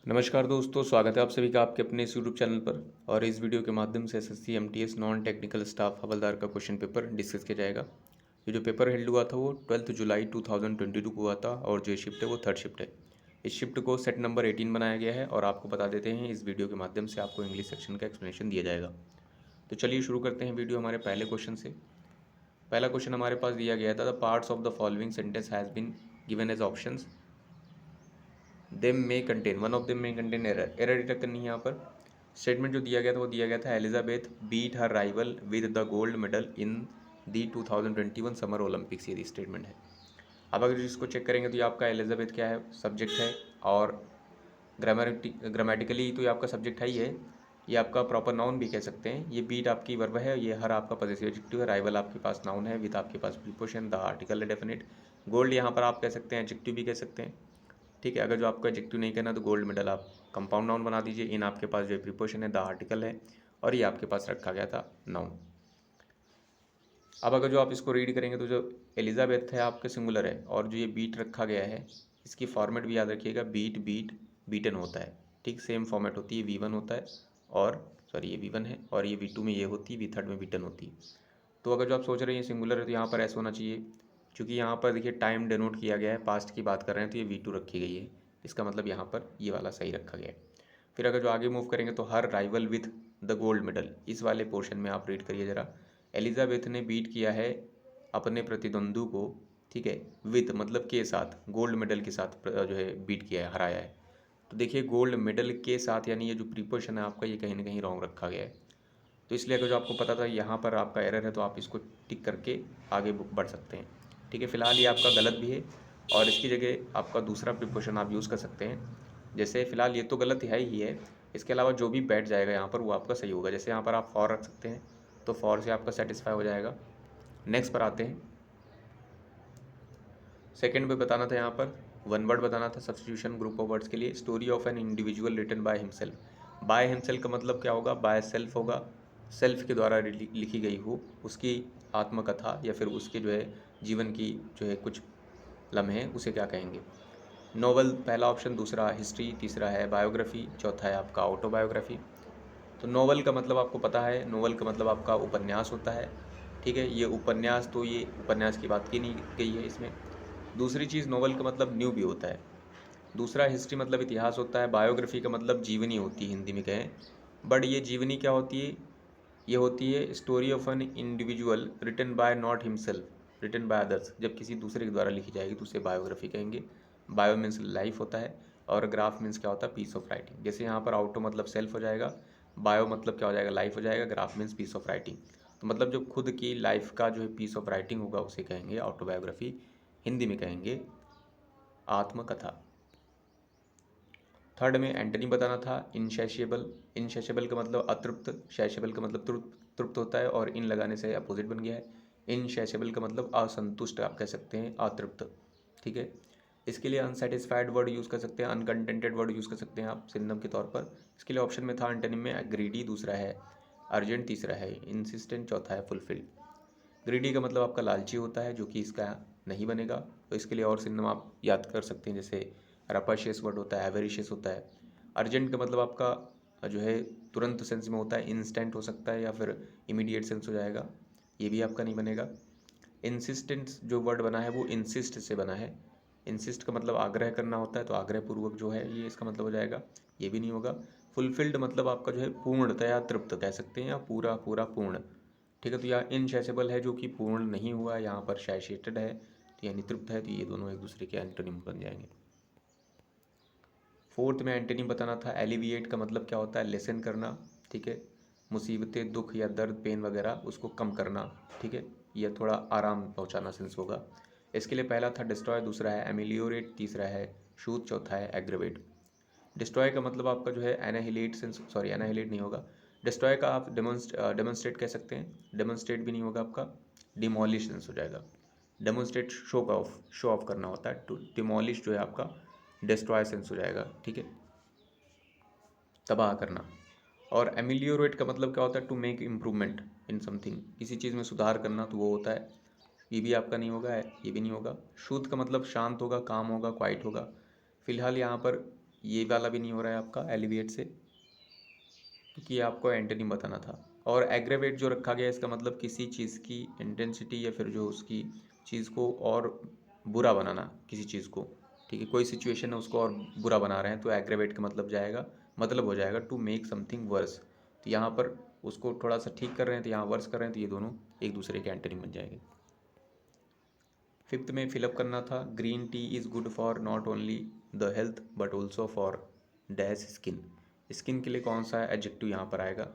नमस्कार दोस्तों, स्वागत है आप सभी का आपके अपने इस यूट्यूब चैनल पर। और इस वीडियो के माध्यम से SSC MTS non technical staff हवलदार का क्वेश्चन पेपर डिस्कस किया जाएगा। ये जो पेपर हेल्ड हुआ था वो 12 जुलाई 2022 को हुआ था और जो शिफ्ट है वो थर्ड शिफ्ट है। इस शिफ्ट को सेट नंबर 18 बनाया गया है और आपको बता देते हैं इस वीडियो के माध्यम से आपको इंग्लिश सेक्शन का एक्सप्लेनेशन दिया जाएगा। तो चलिए शुरू करते हैं वीडियो हमारे पहले क्वेश्चन से। पहला क्वेश्चन हमारे पास दिया गया था, the parts of the following sentence has been given as options, them में कंटेन वन ऑफ देम में कंटेन एरर। एरर डिटेक्ट करनी है यहाँ पर। स्टेटमेंट जो दिया गया था वो दिया गया था, Elizabeth beat her rival with the gold medal in the 2021 summer Olympics, ये स्टेटमेंट है। अब अगर इसको चेक करेंगे तो ये आपका एलिजाबेथ क्या है, सब्जेक्ट है, और ग्रामेटिकली तो ये आपका सब्जेक्ट है ही है। ये आपका प्रॉपर नाउन भी कह सकते हैं। ये बीट आपकी वर्ब है, ये हर आपका पॉजेसिव एडजेक्टिव है, राइवल आपके पास नाउन है, विद आपके पास प्रीपोजिशन, द आर्टिकल है डेफिनेट। गोल्ड यहाँ पर आप कह सकते हैं, एडजेक्टिव भी कह सकते हैं। ठीक है, अगर जो आपको एडजेक्टिव नहीं कहना तो गोल्ड मेडल आप कंपाउंड नाउन बना दीजिए। इन आपके पास जो प्रीपोजिशन है, द आर्टिकल है, और ये आपके पास रखा गया था नाउन। अब अगर जो आप इसको रीड करेंगे तो जो एलिजाबेथ है आपके सिंगुलर है, और जो ये बीट रखा गया है इसकी फॉर्मेट भी याद रखिएगा, बीट बीट बीटन होता है। ठीक, सेम फॉर्मेट होती है, V1 होता है, और सॉरी ये V1 है, और ये V2 में ये होती है, V3 में बीटन होती है। तो अगर जो आप सोच रहे हैं ये सिंगुलर है तो यहाँ पर ऐसा होना चाहिए, क्योंकि यहाँ पर देखिए टाइम डिनोट किया गया है, पास्ट की बात कर रहे हैं तो ये V2 रखी गई है, इसका मतलब यहाँ पर ये वाला सही रखा गया है। फिर अगर जो आगे मूव करेंगे तो her rival with the gold medal, इस वाले पोर्शन में आप रीड करिए ज़रा। एलिजाबेथ ने बीट किया है अपने प्रतिद्वंद्वी को, ठीक है, विथ मतलब के साथ, गोल्ड मेडल के साथ जो है बीट किया है, हराया है। तो देखिए गोल्ड मेडल के साथ यानी ये जो प्रीपोजिशन है आपका ये कहीं ना कहीं रॉन्ग रखा गया है। तो इसलिए अगर जो आपको पता था यहाँ पर आपका एरर है तो आप इसको टिक करके आगे बढ़ सकते हैं। ठीक है, फिलहाल ये आपका गलत भी है, और इसकी जगह आपका दूसरा प्रीपोजिशन आप यूज़ कर सकते हैं। जैसे फ़िलहाल ये तो गलत है ही है, इसके अलावा जो भी बैठ जाएगा यहाँ पर वो आपका सही होगा। जैसे यहाँ पर आप फॉर रख सकते हैं, तो फॉर से आपका सेटिस्फाई हो जाएगा। नेक्स्ट पर आते हैं। सेकंड में बताना था यहाँ पर, वन वर्ड बताना था सब्स्टिट्यूशन ग्रुप ऑफ वर्ड्स के लिए। Story of an individual written by himself. By himself का मतलब क्या होगा, बाय सेल्फ होगा, सेल्फ के द्वारा लिखी गई हो, उसकी आत्मकथा या फिर उसके जो है जीवन की जो है कुछ लम्हे, उसे क्या कहेंगे। नोवेल पहला ऑप्शन, दूसरा हिस्ट्री, तीसरा है बायोग्राफी, चौथा है आपका ऑटोबायोग्राफी। तो नोवेल का मतलब आपको पता है, नोवेल का मतलब आपका उपन्यास होता है। ठीक है, ये उपन्यास, तो ये उपन्यास की बात की नहीं गई है इसमें। दूसरी चीज़, नोवेल का मतलब न्यू भी होता है। दूसरा, हिस्ट्री मतलब इतिहास होता है। बायोग्राफी का मतलब जीवनी होती है, हिंदी में कहें। बट ये जीवनी क्या होती है, ये होती है story of an individual written by not himself, written by others. जब किसी दूसरे के द्वारा लिखी जाएगी तो उसे बायोग्राफी कहेंगे। बायो मीन्स लाइफ होता है, और ग्राफ मीन्स क्या होता है, पीस ऑफ राइटिंग। जैसे यहाँ पर आउटो मतलब सेल्फ हो जाएगा, बायो मतलब क्या हो जाएगा, लाइफ हो जाएगा, graph means piece of writing. तो मतलब जो खुद की लाइफ का जो है पीस ऑफ राइटिंग होगा उसे कहेंगे ऑटोबायोग्राफी, हिंदी में कहेंगे आत्मकथा। थर्ड में एंटनी बताना था, इनशैशिएबल। इनशैशिएबल का मतलब अतृप्त, शैशिएबल का मतलब तृप्त, तृप्त होता है, और इन लगाने से अपोजिट बन गया है। इनशैशिएबल का मतलब असंतुष्ट आप कह सकते हैं, अतृप्त। ठीक है, इसके लिए अनसेटिस्फाइड वर्ड यूज़ कर सकते हैं, अनकंटेंटेड वर्ड यूज़ कर सकते हैं आप सिनोनिम के तौर पर। इसके लिए ऑप्शन में था एंटोनिम में ग्रीडी, दूसरा है अर्जेंट, तीसरा है इंसिस्टेंट, चौथा है फुलफिल्ड। ग्रीडी का मतलब आपका लालची होता है, जो कि इसका नहीं बनेगा। तो इसके लिए और सिनोनिम आप याद कर सकते हैं, जैसे रपाशियस वर्ड होता है, एवेरिशियस होता है। अर्जेंट का मतलब आपका जो है तुरंत सेंस में होता है, इंस्टेंट हो सकता है या फिर इमीडिएट सेंस हो जाएगा, ये भी आपका नहीं बनेगा। इंसिस्टेंट जो वर्ड बना है वो इंसिस्ट से बना है। इंसिस्ट का मतलब आग्रह करना होता है, तो आग्रह पूर्वक जो है ये इसका मतलब हो जाएगा, ये भी नहीं होगा। फुलफिल्ड मतलब आपका जो है पूर्णतया तृप्त कह सकते हैं, या पूरा पूरा पूर्ण। ठीक है, तो यहाँ इनशैसेबल है जो कि पूर्ण नहीं हुआ, यहाँ पर सैटिस्फाइड है तो यानी तृप्त है, तो ये दोनों एक दूसरे के एंटोनिम बन जाएंगे। फोर्थ में एंटोनिम बताना था, एलिविएट का मतलब क्या होता है, लेसन करना। ठीक है, मुसीबतें, दुख या दर्द, पेन वगैरह उसको कम करना। ठीक है, यह थोड़ा आराम पहुंचाना सेंस होगा। इसके लिए पहला था डिस्ट्रॉय, दूसरा है एमिलियोरेट, तीसरा है शूट, चौथा है एग्रेवेट। डिस्ट्रॉय का मतलब आपका जो है एनाहिलेट सेंस, सॉरी एनाहिलेट नहीं होगा। डिस्ट्रॉय का आप डेमोन्स्ट्रेट कह सकते हैं, डेमोन्स्ट्रेट भी नहीं होगा आपका, डिमोलिश सेंस हो जाएगा। डेमोन्स्ट्रेट शो ऑफ करना होता है, टू डिमोलिश जो है आपका डिस्ट्रॉय सेंस हो जाएगा। ठीक है, तबाह करना। और एमिलियोरेट का मतलब क्या होता है, to make improvement in something, किसी चीज़ में सुधार करना, तो वो होता है, ये भी आपका नहीं होगा, ये भी नहीं होगा। शुद्ध का मतलब शांत होगा, काम होगा, क्वाइट होगा। फिलहाल यहाँ पर ये वाला भी नहीं हो रहा है आपका एलिवेट से, क्योंकि ये आपको एंटोनिम बताना था। और एग्रेवेट जो रखा गया इसका मतलब किसी चीज़ की इंटेंसिटी या फिर जो उसकी चीज़ को और बुरा बनाना किसी चीज़ को, ठीक है, कोई सिचुएशन है उसको और बुरा बना रहे हैं तो एग्रेवेट का मतलब जाएगा, मतलब हो जाएगा टू मेक समथिंग वर्स। तो यहाँ पर उसको थोड़ा सा ठीक कर रहे हैं तो यहाँ वर्स कर रहे हैं, तो ये दोनों एक दूसरे के एंटोनिम बन जाएंगे। फिफ्थ में फिलअप करना था, green tea is good for not only the health but also for dash skin. Skin के लिए कौन सा एडजेक्टिव यहाँ पर आएगा?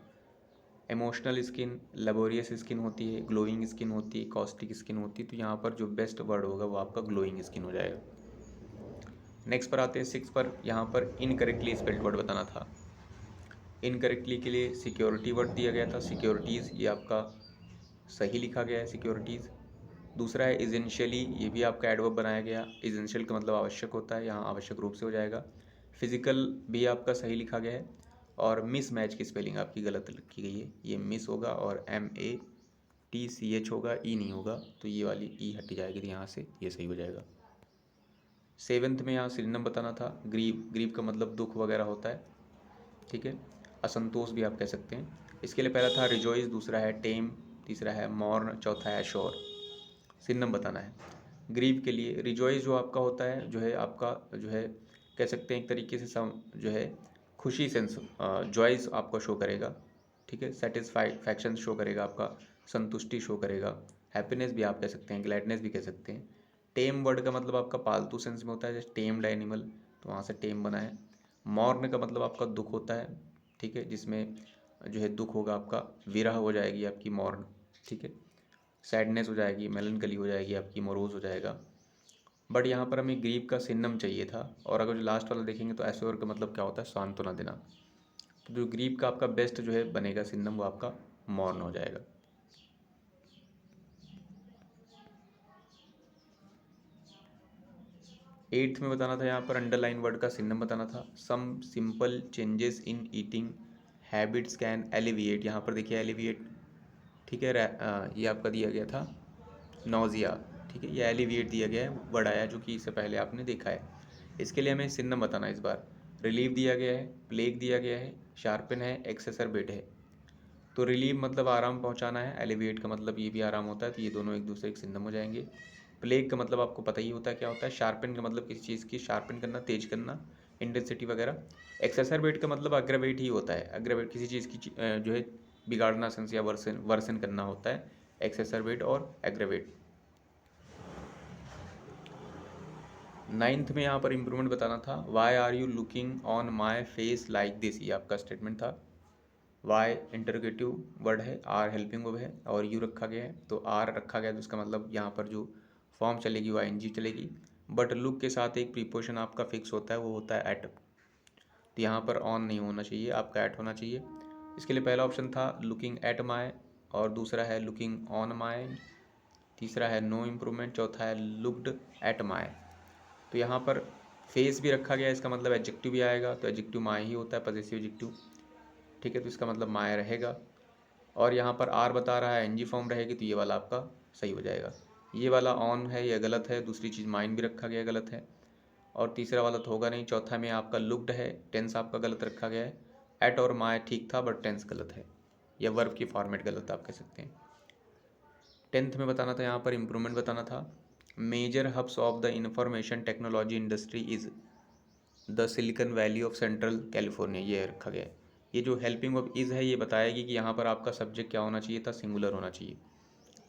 इमोशनल स्किन, लेबोरियस स्किन होती है, ग्लोइंग स्किन होती है, कॉस्टिक स्किन होती है, तो यहाँ पर जो बेस्ट वर्ड होगा वो आपका ग्लोइंग स्किन हो जाएगा। नेक्स्ट पर आते हैं 6 पर, यहाँ पर इनकरेक्टली स्पेल्ड वर्ड बताना था। इनकरेक्टली के लिए सिक्योरिटी वर्ड दिया गया था, सिक्योरिटीज़, ये आपका सही लिखा गया है सिक्योरिटीज़। दूसरा है इजेंशियली, ये भी आपका एडवर्ब बनाया गया, इजेंशियल का मतलब आवश्यक होता है, यहाँ आवश्यक रूप से हो जाएगा। फिजिकल भी आपका सही लिखा गया है। और मिस मैच की स्पेलिंग आपकी गलत लिखी गई है, ये मिस होगा और MATCH होगा, ई नहीं होगा, तो ये वाली ई हट जाएगी, तो यहाँ से ये सही हो जाएगा। 7th में यहाँ सिनोनिम बताना था, ग्रीव, ग्रीव का मतलब दुख वगैरह होता है, ठीक है, असंतोष भी आप कह सकते हैं। इसके लिए पहला था रिजॉइस, दूसरा है टेम, तीसरा है मॉर्न, चौथा है श्योर। सिनोनिम बताना है। ग्रीव के लिए रिजॉइस जो आपका होता है, जो है आपका जो है कह सकते हैं एक तरीके से जो है खुशी सेंस, जॉयस आपको शो करेगा, ठीक है, सेटिस्फैक्शन शो करेगा आपका, संतुष्टि शो करेगा, हैप्पीनेस भी आप कह सकते हैं, ग्लैडनेस भी कह सकते हैं। टेम वर्ड का मतलब आपका पालतू सेंस में होता है, जैसे टेम्ड एनिमल, तो वहाँ से टेम बना है। मॉर्न का मतलब आपका दुख होता है, ठीक है, जिसमें जो है दुख होगा आपका, विरह हो जाएगी आपकी मॉर्न, ठीक है, सैडनेस हो जाएगी, मेलनकली हो जाएगी आपकी, मोरोज हो जाएगा। बट यहाँ पर हमें ग्रीव का सिनम चाहिए था, और अगर जो लास्ट वाला देखेंगे तो एश्योर का मतलब क्या होता है, सांत्वना देना। तो जो ग्रीव का आपका बेस्ट जो है बनेगा सिनम, वो आपका मॉर्न हो जाएगा। 8th में बताना था, यहाँ पर अंडरलाइन वर्ड का सिनम बताना था। Some simple changes in eating habits can alleviate, यहाँ पर देखिए एलिविएट, ठीक है, ये आपका दिया गया था नौजिया, ठीक है, ये एलिविएट दिया गया है, वर्ड आया जो कि इससे पहले आपने देखा है। इसके लिए हमें सिनम बताना है इस बार। रिलीव दिया गया है, प्लेग दिया गया है, शार्पन है, एक्सेसरबेट है। तो रिलीव मतलब आराम पहुंचाना है, एलिविएट का मतलब ये भी आराम होता है, तो ये दोनों एक दूसरे के सिनम हो जाएंगे। प्लेग का मतलब आपको पता ही होता है क्या होता है, शार्पन का मतलब किसी चीज़ की शार्पन करना, तेज करना, इंटेंसिटी वगैरह। एक्सेसरबेट का मतलब अग्रवेट ही होता है, अग्रवेट किसी चीज़ की जो है बिगाड़ना सेंस या वर्सन वर्सन करना होता है, एक्सेसरबेट और एग्रवेट। 9th में यहाँ पर इम्प्रूवमेंट बताना था, why are you looking on my face like this, ये आपका स्टेटमेंट था। वाई इंटरोगेटिव वर्ड है, आर हेल्पिंग वर्ब है, और यू रखा गया है, तो आर रखा गया तो इसका मतलब यहाँ पर जो फॉर्म चलेगी वो ING चलेगी। बट लुक के साथ एक प्रीपोजिशन आपका फिक्स होता है, वो होता है एट, तो यहाँ पर ऑन नहीं होना चाहिए, आपका एट होना चाहिए। इसके लिए पहला ऑप्शन था लुकिंग एट माई, और दूसरा है लुकिंग ऑन माई, तीसरा है नो इम्प्रूवमेंट, चौथा है लुक्ड एट माई। तो यहाँ पर फेस भी रखा गया है, इसका मतलब एडजेक्टिव भी आएगा, तो एडजेक्टिव माई ही होता है, पजेसिव एडजेक्टिव, ठीक है, तो इसका मतलब माय रहेगा। और यहाँ पर आर बता रहा है NG फॉर्म रहेगी, तो ये वाला आपका सही हो जाएगा। ये वाला ऑन है, ये गलत है, दूसरी चीज़ माइन भी रखा गया गलत है, और तीसरा वाला तो होगा नहीं। चौथा में आपका लुक्ड है, टेंस आपका गलत रखा गया है। एट और माय ठीक था बट टेंस गलत है, या वर्ब की फॉर्मेट गलत आप कह सकते हैं। 10th में बताना था, यहाँ पर इम्प्रूवमेंट बताना था, major hubs of the information technology industry is the Silicon Valley of central California, ये रखा गया है। ये जो हेल्पिंग वर्ब इज़ है ये बताएगी कि यहाँ पर आपका सब्जेक्ट क्या होना चाहिए था, सिंगुलर होना चाहिए,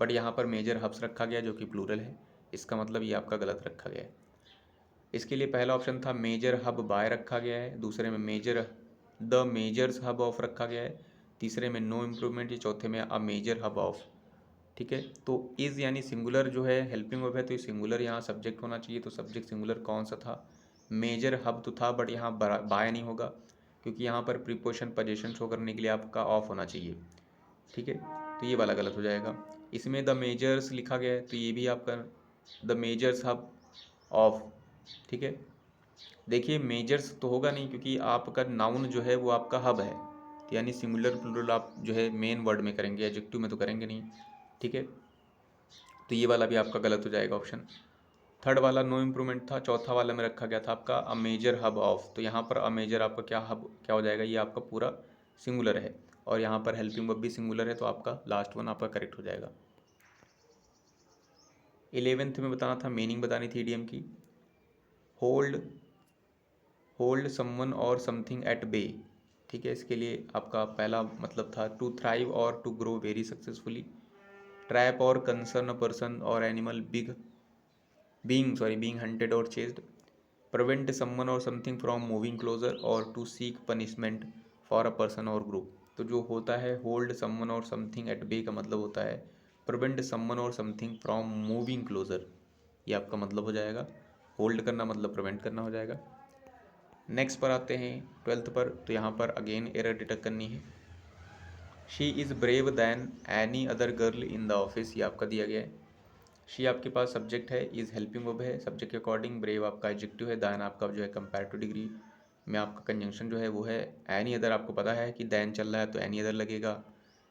बट यहाँ पर मेजर हब्स रखा गया जो कि प्लूरल है, इसका मतलब ये आपका गलत रखा गया है। इसके लिए पहला ऑप्शन था मेजर हब बाय रखा गया है, दूसरे में measure the measures hub of रखा गया है, तीसरे में नो इम्प्रूवमेंट, या चौथे में अ मेजर हब ऑफ, ठीक है। तो इज़ यानी सिंगुलर जो है हेल्पिंग वर्ब है, तो ये सिंगुलर यहाँ सब्जेक्ट होना चाहिए, तो सब्जेक्ट सिंगुलर कौन सा था, मेजर हब तो था, बट यहाँ बाय नहीं होगा, क्योंकि यहाँ पर प्रीपोजिशन पोजीशन शो करने के लिए आपका ऑफ होना चाहिए, ठीक है, तो ये वाला गलत हो जाएगा। इसमें द मेजर्स लिखा गया है, तो ये भी आपका द मेजर्स हब ऑफ, ठीक है। देखिए मेजर्स तो होगा नहीं, क्योंकि आपका नाउन जो है वो आपका हब है, तो यानी सिंगुलर प्लूरल आप जो है मेन वर्ड में करेंगे, एडजेक्टिव में तो करेंगे नहीं, ठीक है, तो ये वाला भी आपका गलत हो जाएगा ऑप्शन। थर्ड वाला नो इम्प्रूवमेंट था। चौथा वाला में रखा गया था आपका अ मेजर हब ऑफ, तो यहाँ पर अ मेजर आपका क्या हब क्या हो जाएगा, ये आपका पूरा सिंगुलर है और यहाँ पर हेल्पिंग वर्ब भी सिंगुलर है, तो आपका लास्ट वन आपका करेक्ट हो जाएगा। 11th में बताना था, मीनिंग बतानी थी इडियम की। होल्ड होल्ड समवन और समथिंग एट बे, ठीक है। इसके लिए आपका पहला मतलब था टू थ्राइव और to grow very successfully. Trap और कंसर्न अ पर्सन और एनिमल बीइंग हंटेड और चेस्ड। प्रिवेंट समवन और समथिंग फ्रॉम मूविंग क्लोजर और to seek punishment for a person और ग्रुप। तो जो होता है होल्ड समवन और समथिंग एट बे का मतलब होता है प्रिवेंट समवन और समथिंग फ्रॉम मूविंग क्लोजर, ये आपका मतलब हो जाएगा। होल्ड करना मतलब प्रिवेंट करना हो जाएगा। नेक्स्ट पर आते हैं 12th पर, तो यहाँ पर अगेन एरर डिटेक्ट करनी है। She is brave than any other girl in the office, ये आपका दिया गया है। शी आपके पास सब्जेक्ट है, इज़ हेल्पिंग वर्ब है सब्जेक्ट के अकॉर्डिंग, ब्रेव आपका एडजेक्टिव है, दैन आपका जो है कंपैरेटिव डिग्री में आपका कंजंक्शन जो है वो है। एनी अदर आपको पता है कि दैन चल रहा है तो एनी अदर लगेगा।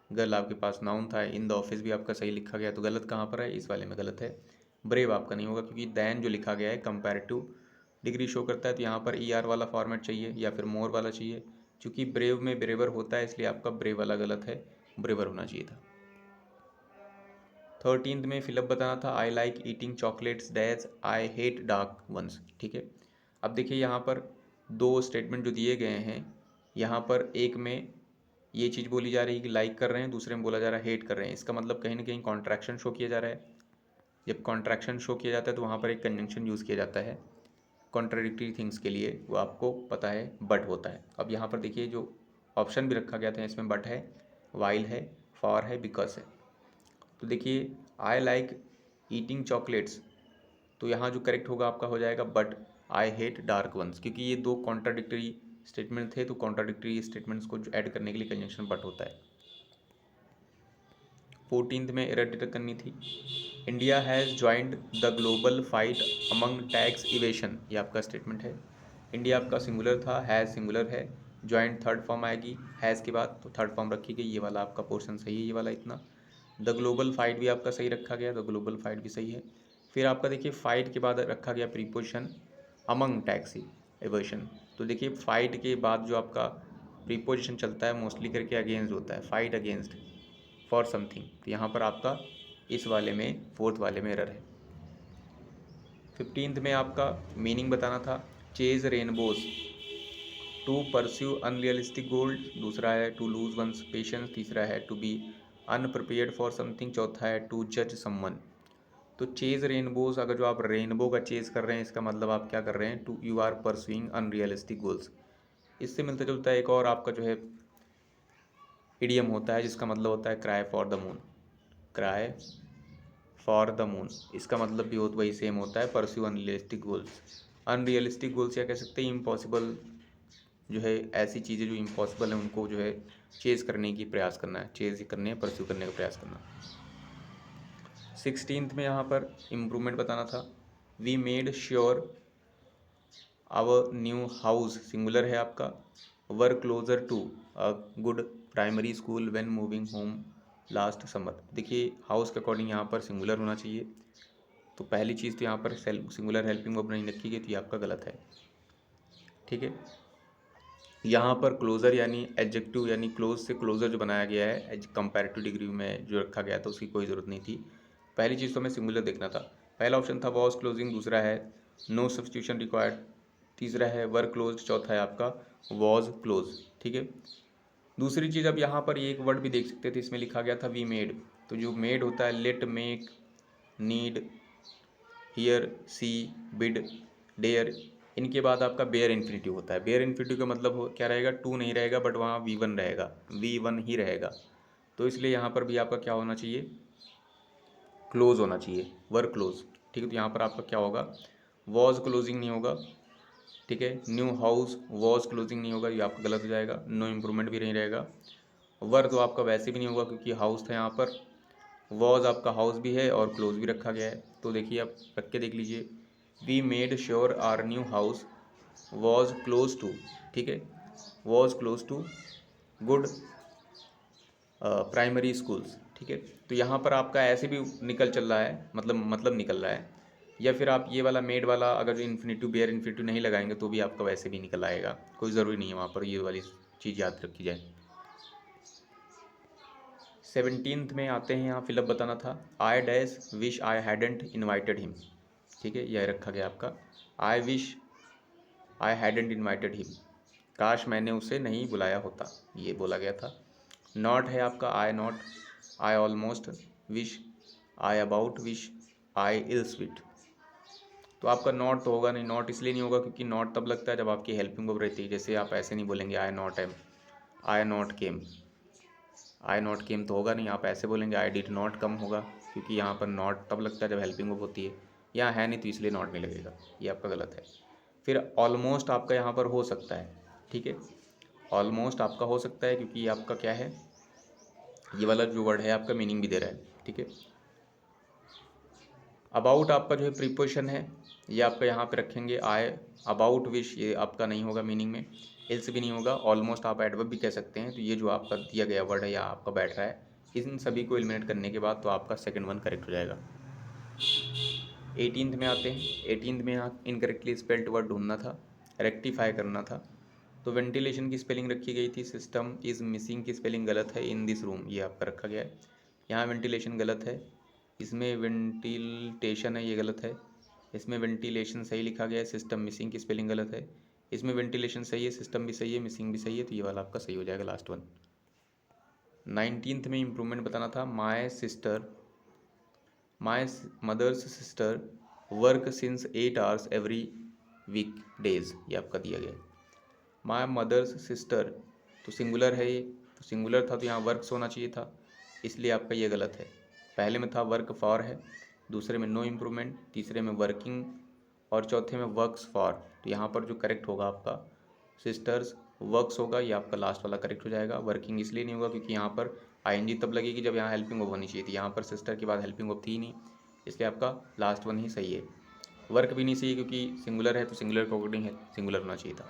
गर्ल आपके पास नाउन था, इन द ऑफिस भी आपका सही लिखा गया, तो गलत कहाँ पर है, इस वाले में गलत है। ब्रेव आपका नहीं होगा क्योंकि दैन जो लिखा गया है कंपैरेटिव डिग्री शो करता है, तो यहाँ पर ई आर वाला फॉर्मेट चाहिए या फिर मोर वाला चाहिए। चूँकि ब्रेव में ब्रेवर होता है इसलिए आपका ब्रेव वाला गलत है, ब्रेवर होना चाहिए था। 13th में फिलअप बताना था, I like eating chocolates dash I hate dark ones, ठीक है। अब देखिए यहाँ पर दो स्टेटमेंट जो दिए गए हैं, यहाँ पर एक में ये चीज़ बोली जा रही है कि लाइक कर रहे हैं, दूसरे में बोला जा रहा है हेट कर रहे हैं। इसका मतलब कहीं ना कहीं कॉन्ट्रैक्शन शो किया जा रहा है। जब कॉन्ट्रैक्शन शो किया जाता है तो वहाँ पर एक कंजंक्शन यूज़ किया जाता है कॉन्ट्राडिक्टरी थिंग्स के लिए, वो आपको पता है बट होता है। अब यहाँ पर देखिए जो ऑप्शन भी रखा गया था इसमें बट है, वाइल है, फॉर है, बिकॉज है। तो देखिए आई लाइक ईटिंग चॉकलेट्स, तो यहाँ जो करेक्ट होगा आपका हो जाएगा but I hate dark ones, क्योंकि ये दो कॉन्ट्राडिक्टरी स्टेटमेंट थे, तो कॉन्ट्राडिक्टरी स्टेटमेंट्स को ऐड करने के लिए कंजंक्शन बट होता है। 14th में एरर डिटेक्ट करनी थी, India has joined the global fight among tax evasion, ये आपका स्टेटमेंट है। इंडिया आपका सिंगुलर था, हैज़ सिंगुलर है, ज्वाइंट थर्ड फॉर्म आएगी हैज़ के बाद, तो थर्ड फॉर्म रखी गई, ये वाला आपका पोर्शन सही है, ये वाला इतना। द ग्लोबल फाइट भी आपका सही रखा गया, द ग्लोबल फाइट भी सही है। फिर आपका देखिए फाइट के बाद रखा गया प्रीपोजिशन अमंग टैक्स इवेशन, तो देखिए फाइट के बाद जो आपका प्रीपोजिशन चलता है मोस्टली करके अगेंस्ट होता है, फाइट अगेंस्ट फॉर समथिंग, तो यहाँ पर आपका इस वाले में फोर्थ वाले में एरर है। 15th में आपका मीनिंग बताना था, chase rainbows to pursue unrealistic goal, दूसरा है टू लूज वंस पेशेंस, तीसरा है to be unprepared for something, चौथा है टू जज समवन। तो चेज रेनबोज, अगर जो आप रेनबो का चेज कर रहे हैं इसका मतलब आप क्या कर रहे हैं, to you are pursuing unrealistic goals. इससे मिलता जुलता है एक और आपका जो है इडियम होता है जिसका मतलब होता है cry for the moon, cry for the moon, इसका मतलब भी वही सेम होता है, pursue unrealistic goals. Unrealistic goals या कह सकते हैं इम्पॉसिबल, जो है ऐसी चीज़ें जो इम्पॉसिबल हैं उनको जो है चेज करने की प्रयास करना है, चेज करने है, परस्यू करने का प्रयास करना। 16th में यहाँ पर इम्प्रूवमेंट बताना था, we made sure our new house, singular है आपका, were closer to a good primary school when moving home last summer. देखिए हाउस के अकॉर्डिंग यहाँ पर सिंगुलर होना चाहिए, तो पहली चीज़ तो यहाँ पर सिंगुलर हेल्पिंग वर्ब नहीं रखी गई, तो ये आपका गलत है, ठीक है। यहाँ पर क्लोज़र यानी एडजेक्टिव यानी क्लोज से क्लोज़र जो बनाया गया है कंपैरेटिव डिग्री में जो रखा गया था उसकी कोई ज़रूरत नहीं थी। पहली चीज़ तो हमें सिंगुलर देखना था, पहला ऑप्शन था वॉज क्लोजिंग, दूसरा है नो सब्स्टिट्यूशन रिक्वायर्ड, तीसरा है वर क्लोज, चौथा है आपका वॉज क्लोज, ठीक है। दूसरी चीज़ अब यहाँ पर एक वर्ड भी देख सकते थे, इसमें लिखा गया था वी मेड, तो जो मेड होता है let, make, need, hear, see, bid, dare, इनके बाद आपका बेयर इन्फिनिटिव होता है। बेयर इन्फिनिटिव का मतलब क्या रहेगा, टू नहीं रहेगा बट वहाँ वी वन रहेगा, वी वन ही रहेगा, तो इसलिए यहाँ पर भी आपका क्या होना चाहिए, क्लोज होना चाहिए, वर क्लोज, ठीक है। तो यहाँ पर आपका क्या होगा, वॉज क्लोजिंग नहीं होगा, ठीक है। न्यू हाउस वॉज क्लोजिंग नहीं होगा, ये आपका गलत हो जाएगा, नो इम्प्रूवमेंट भी नहीं रहेगा। वर तो आपका वैसे भी नहीं होगा क्योंकि हाउस था यहाँ पर, वॉज आपका हाउस भी है और क्लोज भी रखा गया है, तो देखिए आप रख के देख लीजिए, we made sure our new house was close to, ठीक है, was close to good primary schools, ठीक है। तो यहाँ पर आपका ऐसे भी निकल चल रहा है, मतलब निकल रहा है, या फिर आप ये वाला मेड वाला अगर जो इन्फिनेटिव बेयर इन्फिनेटिव नहीं लगाएंगे तो भी आपका वैसे भी निकल आएगा, कोई ज़रूरी नहीं है वहाँ पर ये वाली चीज़ याद रखी जाए। 17th में आते हैं, यहाँ फिलअप बताना था। I dash wish I hadn't invited him, ठीक है, यह रखा गया आपका। I wish I hadn't invited him, काश मैंने उसे नहीं बुलाया होता, ये बोला गया था। नॉट है आपका I not, I almost wish, I about wish, I ill sweet. तो आपका नॉट तो होगा नहीं, नॉट इसलिए नहीं होगा क्योंकि नॉट तब लगता है जब आपकी हेल्पिंग वर्ब रहती है। जैसे आप ऐसे नहीं बोलेंगे I not am, I not came, I not came तो होगा नहीं। आप ऐसे बोलेंगे आई डिड नॉट कम होगा, क्योंकि यहाँ पर नॉट तब लगता है जब हेल्पिंग वर्ब होती है। यहाँ है नहीं तो इसलिए नॉट नहीं लगेगा, ये आपका गलत है। फिर ऑलमोस्ट आपका यहाँ पर हो सकता है, ठीक है, ऑलमोस्ट आपका हो सकता है क्योंकि ये आपका क्या है, ये वाला जो वर्ड है आपका मीनिंग भी दे रहा है, ठीक है। अबाउट आपका जो है प्रीपोजिशन है, ये आपका यहाँ पे रखेंगे आई अबाउट विश, ये आपका नहीं होगा मीनिंग में, एल्स भी नहीं होगा। ऑलमोस्ट आप एडवर्ब भी कह सकते हैं। तो ये जो आपका दिया गया वर्ड है या आपका बैठ रहा है, इन सभी को एलिमिनेट करने के बाद तो आपका सेकंड वन करेक्ट हो जाएगा। 18th में आते हैं। 18th में यहाँ इनकरेक्टली स्पेल्ड वर्ड ढूंढना था, रेक्टिफाई करना था। तो वेंटिलेशन की स्पेलिंग रखी गई थी, सिस्टम इज़ मिसिंग की स्पेलिंग गलत है, इन दिस रूम ये आपका रखा गया है। यहाँ वेंटिलेशन गलत है, इसमें वेंटिलेशन है, ये गलत है। इसमें वेंटिलेशन सही लिखा गया है, सिस्टम मिसिंग की स्पेलिंग गलत है। इसमें वेंटिलेशन सही है, सिस्टम भी सही है, मिसिंग भी सही है, तो ये वाला आपका सही हो जाएगा लास्ट वन। 19th में इम्प्रूवमेंट बताना था। My mother's sister work since 8 hours every week days, ये आपका दिया गया है। माई मदर्स सिस्टर तो सिंगुलर है, ये तो सिंगुलर था तो यहाँ वर्क्स होना चाहिए था, इसलिए आपका ये गलत है। पहले में था वर्क फॉर है, दूसरे में नो इम्प्रूवमेंट, तीसरे में वर्किंग और चौथे में वर्क्स फॉर। तो यहाँ पर जो करेक्ट होगा आपका सिस्टर्स वर्क्स होगा, ये आपका लास्ट वाला करेक्ट हो जाएगा। वर्किंग इसलिए नहीं होगा क्योंकि यहाँ पर आईएनजी तब लगेगी जब यहाँ हेल्पिंग वर्ब होनी चाहिए थी, यहाँ पर सिस्टर के बाद हेल्पिंग वर्ब थी ही नहीं, इसलिए आपका लास्ट वन ही सही है। वर्क भी नहीं सही है क्योंकि सिंगुलर है, तो सिंगुलर के अकॉर्डिंग है सिंगुलर होना चाहिए था।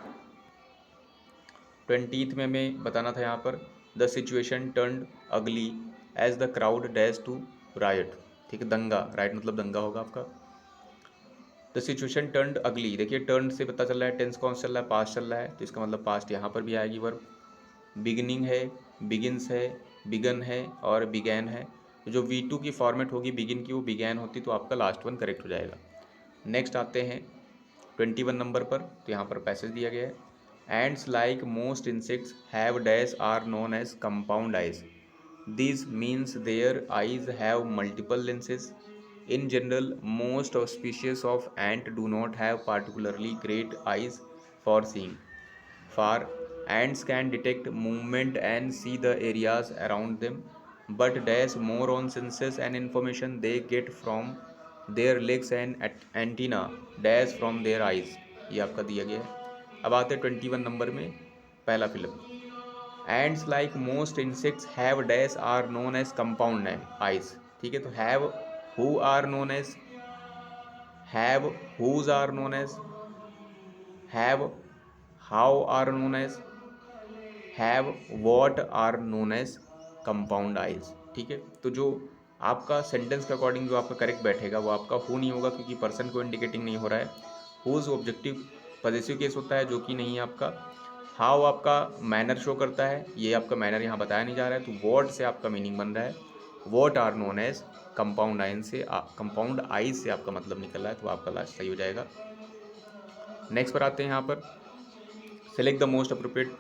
20th में हमें बताना था यहाँ पर the situation turned ugly as the crowd dash to riot, ठीक है, दंगा, राइट मतलब दंगा होगा आपका। द सिचुएशन टर्न्ड अगली, देखिए टर्न से पता चल रहा है टेंस कौन सा चल रहा है, पास्ट चल रहा है, तो इसका मतलब पास्ट यहाँ पर भी आएगी वर्ब। बिगिनिंग है, बिगिनस है, बिगन है और बिगैन है। तो जो V2 की फॉर्मेट होगी बिगिन की, वो बिगैन होती, तो आपका लास्ट वन करेक्ट हो जाएगा। नेक्स्ट आते हैं 21 नंबर पर, तो यहाँ पर पैसेज दिया गया है। Ants like most insects have dash are known as compound eyes, this means their eyes have multiple lenses. In general, most of species of ant do not have particularly great eyes for seeing. For ants can detect movement and see the areas around them, but dash more on senses and information they get from their legs and antenna dash from their eyes, ये आपका दिया गया है। अब आते हैं 21 number में, पहला film. Ants like most insects have dash are known as compound eyes, ठीक है, तो have who are known as, have whose are known as, have how are known as, have what are known as compound eyes, ठीक है। तो जो आपका sentence के according जो आपका करेक्ट बैठेगा वो आपका हु नहीं होगा क्योंकि पर्सन को इंडिकेटिंग नहीं हो रहा है। हुज ऑब्जेक्टिव पॉजेसिव केस होता है जो कि नहीं है आपका। हाउ आपका मैनर शो करता है, ये आपका मैनर यहाँ बताया नहीं जा रहा है, तो वॉट से आपका मीनिंग बन रहा है। What are known as compound eyes से, कंपाउंड आइज से आपका मतलब निकल रहा है, तो आपका लास्ट सही हो जाएगा। नेक्स्ट पर आते हैं यहाँ पर, select the most appropriate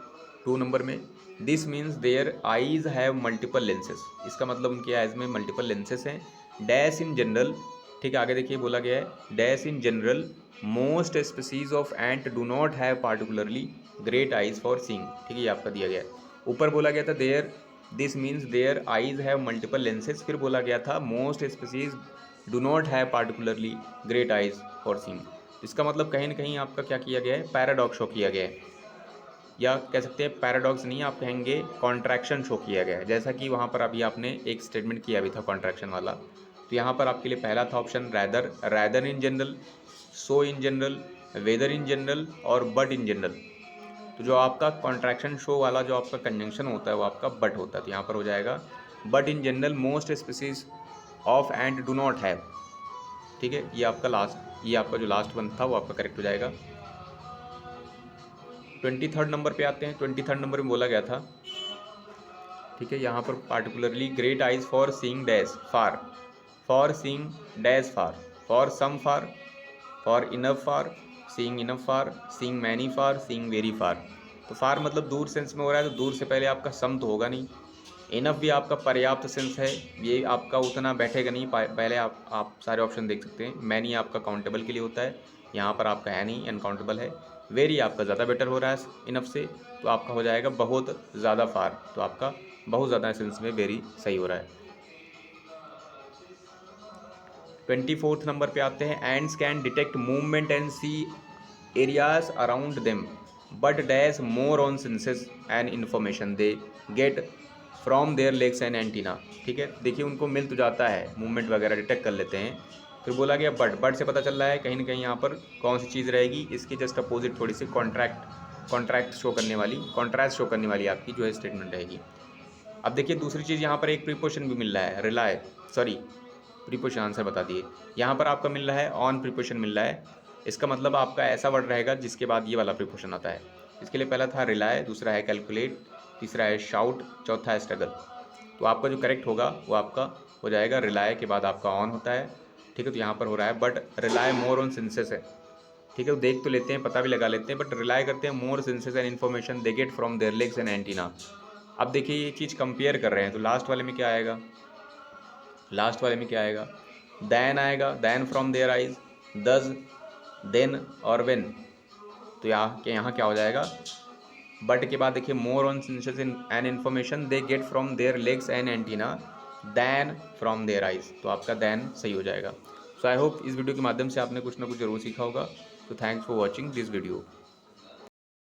2 number में। This means their eyes have multiple lenses, इसका मतलब उनकी आइज में मल्टीपल लेंसेज हैं। डैश इन जनरल, ठीक है, आगे देखिए बोला गया है dash in general most species of ant do not have particularly great eyes for seeing, ठीक है, ये आपका दिया गया है। ऊपर बोला गया था there, this means their eyes have multiple lenses, फिर बोला गया था most species do not have particularly great eyes for seeing. इसका मतलब कहीं ना कहीं आपका क्या किया गया है, पैराडॉक्स शो किया गया है, या कह सकते हैं पैराडॉक्स नहीं, आप कहेंगे कॉन्ट्रैक्शन शो किया गया है। जैसा कि वहाँ पर अभी आपने एक स्टेटमेंट किया भी था कॉन्ट्रैक्शन वाला, तो यहाँ पर आपके लिए पहला था option rather, rather in general, so in general, whether in general और बट इन जनरल। तो जो आपका कॉन्ट्रैक्शन शो वाला जो आपका कंजंक्शन होता है वो आपका बट होता है, तो यहाँ पर हो जाएगा but in general most species of and do not have, ठीक है, ये आपका जो लास्ट वन था वो आपका करेक्ट हो जाएगा। 23rd नंबर पे आते हैं। 23rd नंबर में बोला गया था, ठीक है, यहाँ पर particularly great eyes for seeing dash far, for seeing dash far, for some far, for enough far, seeing enough far, seeing many far, seeing very far. तो फार मतलब दूर सेंस में हो रहा है, तो दूर से पहले आपका सम तो होगा नहीं। इनफ भी आपका पर्याप्त सेंस है, ये आपका उतना बैठेगा नहीं, पहले आप सारे ऑप्शन देख सकते हैं। मैनी आपका काउंटेबल के लिए होता है, यहाँ पर आपका है नहीं, अनकाउंटेबल है। वेरी आपका ज़्यादा बेटर हो रहा है इनफ से, तो आपका हो जाएगा बहुत ज़्यादा फार, तो आपका बहुत ज़्यादा सेंस में वेरी सही हो रहा है। 24th नंबर पे आते हैं। Ants can detect movement and see areas around them but dash more on senses and information they get from their legs and antenna. ठीक है, देखिए उनको मिल तो जाता है, मूवमेंट वगैरह डिटेक्ट कर लेते हैं। फिर बोला गया बट से पता चल रहा है कहीं ना कहीं यहाँ पर कौन सी चीज़ रहेगी, इसकी जस्ट अपोजिट थोड़ी सी कॉन्ट्रैक्ट शो करने वाली, कॉन्ट्रास्ट शो करने वाली आपकी जो है स्टेटमेंट रहेगी। अब देखिए दूसरी चीज़, यहाँ पर एक प्रीपोजिशन भी मिल रहा है, रिलाय, सॉरी प्रीपोजिशन आंसर बता दिए। यहाँ पर आपका मिल रहा है ऑन प्रीपोजिशन मिल रहा है, इसका मतलब आपका ऐसा वर्ड रहेगा जिसके बाद ये वाला प्रीपोजिशन आता है। इसके लिए पहला था रिलाय, दूसरा है कैलकुलेट, तीसरा है शाउट, चौथा है स्ट्रगल। तो आपका जो करेक्ट होगा वो आपका हो जाएगा रिलाय के बाद आपका ऑन होता है। ठीक है, तो यहाँ पर हो रहा है but rely more on senses है। ठीक है, तो देख तो लेते हैं, पता भी लगा लेते हैं, बट रिलाय करते हैं more senses and information they get from their legs and antenna. अब देखिए ये चीज़ कंपेयर कर रहे हैं, तो लास्ट वाले में क्या आएगा, लास्ट वाले में क्या आएगा, दैन आएगा, than from their eyes, does, then और वेन। तो यहाँ क्या हो जाएगा, बट के बाद देखिए more on senses and information they get from their legs and antenna than from their eyes. तो आपका दैन सही हो जाएगा। सो आई होप इस वीडियो के माध्यम से आपने कुछ ना कुछ जरूर सीखा होगा। तो thanks for watching this video.